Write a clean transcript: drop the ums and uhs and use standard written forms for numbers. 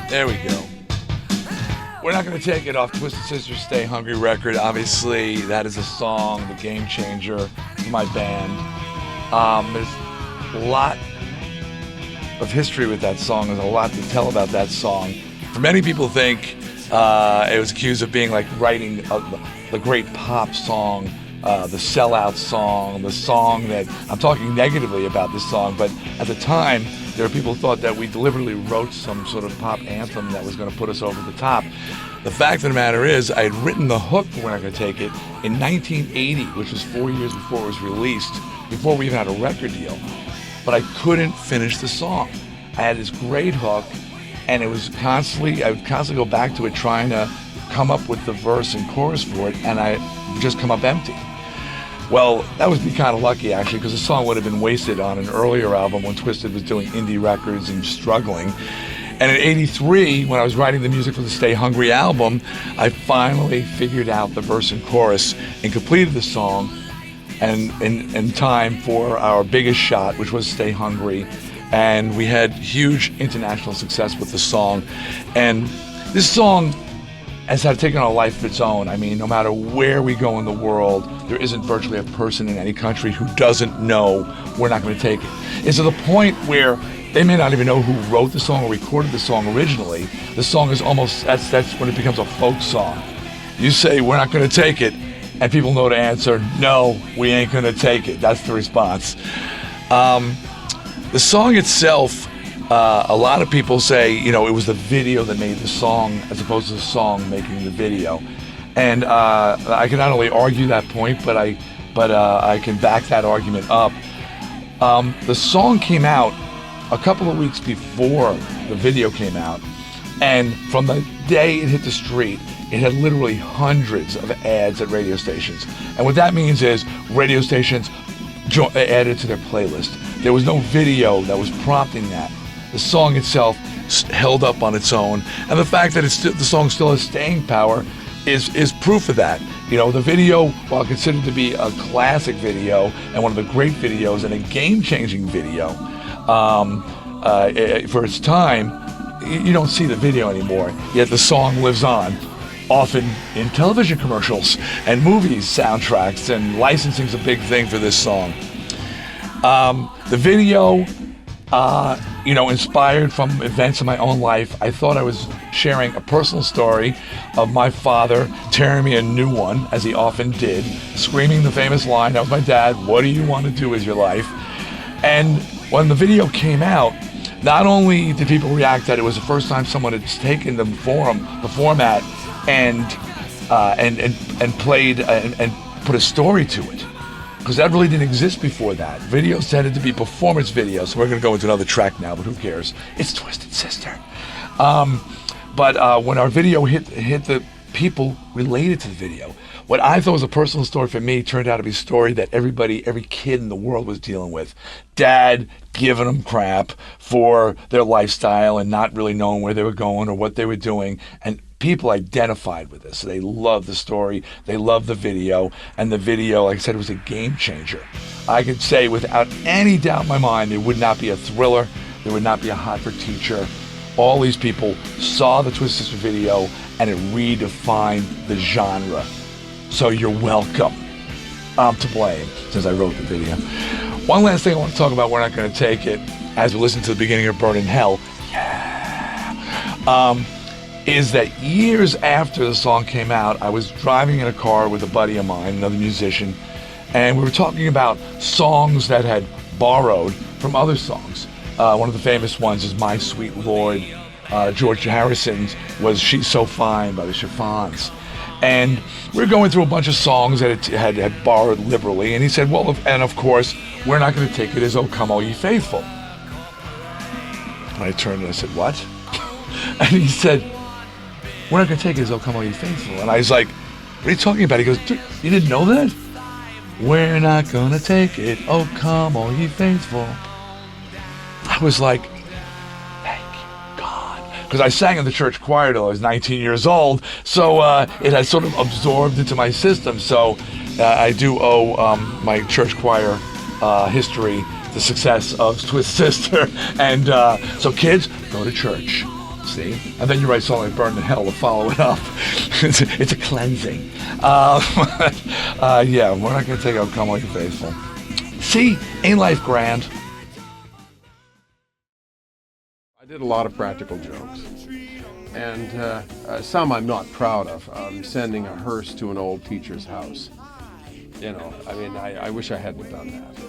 There we go. We're not going to take it off Twisted Sister's Stay Hungry record. Obviously, that is a song, the game changer for my band. There's a lot of history with that song. There's a lot to tell about that song. For many people think it was accused of being like writing the great pop song, the sellout song, the song that I'm talking negatively about this song, but at the time there were people who thought that we deliberately wrote some sort of pop anthem that was going to put us over the top. The fact of the matter is, I had written the hook for We're Not Gonna Take It in 1980, which was 4 years before it was released, before we even had a record deal. But I couldn't finish the song. I had this great hook, and I would constantly go back to it trying to come up with the verse and chorus for it, and I just come up empty. Well, that would be kind of lucky, actually, because the song would have been wasted on an earlier album when Twisted was doing indie records and struggling. And in '83, when I was writing the music for the Stay Hungry album, I finally figured out the verse and chorus and completed the song and in time for our biggest shot, which was Stay Hungry. And we had huge international success with the song. And this song has had taken on a life of its own. I mean, no matter where we go in the world, there isn't virtually a person in any country who doesn't know We're Not Going to Take It. It's to the point where they may not even know who wrote the song or recorded the song originally. The song is almost, that's when it becomes a folk song. You say, We're Not Going to Take It, and people know to answer, no, we ain't going to take it. That's the response. The song itself, a lot of people say, it was the video that made the song as opposed to the song making the video. And I can not only argue that point, but I can back that argument up. The song came out a couple of weeks before the video came out, and from the day it hit the street, it had literally hundreds of ads at radio stations. And what that means is radio stations added it to their playlist. There was no video that was prompting that. The song itself held up on its own, and the fact that the song still has staying power is proof of that. The video, while considered to be a classic video and one of the great videos and a game-changing video for its time, you don't see the video anymore, yet the song lives on, often in television commercials and movies, soundtracks, and licensing is a big thing for this song. The video, inspired from events in my own life. I thought I was sharing a personal story of my father tearing me a new one, as he often did, screaming the famous line, that was my dad, what do you want to do with your life? And when the video came out, not only did people react that it was the first time someone had taken the format and played and put a story to it, because that really didn't exist before that. Videos tended to be performance videos. So we're going to go into another track now, but who cares? It's Twisted Sister. But when our video hit the people related to the video, what I thought was a personal story for me turned out to be a story that every kid in the world was dealing with. Dad giving them crap for their lifestyle and not really knowing where they were going or what they were doing. And people identified with this. They loved the story. They loved the video. And the video, like I said, was a game changer. I could say without any doubt in my mind, there would not be a Thriller. There would not be a Hot for Teacher. All these people saw the Twisted Sister video and it redefined the genre. So you're welcome. I'm to blame since I wrote the video. One last thing I want to talk about, We're Not Going to Take It, as we listen to the beginning of Burn in Hell. Is that years after the song came out, I was driving in a car with a buddy of mine, another musician, and we were talking about songs that had borrowed from other songs. One of the famous ones is My Sweet Lord. George Harrison's was She's So Fine by the Chiffons. And we were going through a bunch of songs that had borrowed liberally, and he said, well, and of course, We're Not Going to Take It as Oh Come All Ye Faithful. And I turned and I said, what? And he said, We're Not Going to Take It as Oh Come All Ye Faithful. And I was like, what are you talking about? He goes, you didn't know that? We're not going to take it, oh come all ye faithful. I was like, thank God. Because I sang in the church choir till I was 19 years old, so it had sort of absorbed into my system. So I do owe my church choir history the success of Twisted Sister. And so kids, go to church. See? And then you write something like Burn in Hell to follow it up. It's a cleansing. Yeah, we're not going to take out Come Like a Faithful. See? Ain't life grand? I did a lot of practical jokes. And some I'm not proud of. Sending a hearse to an old teacher's house. You know, I mean, I wish I hadn't done that.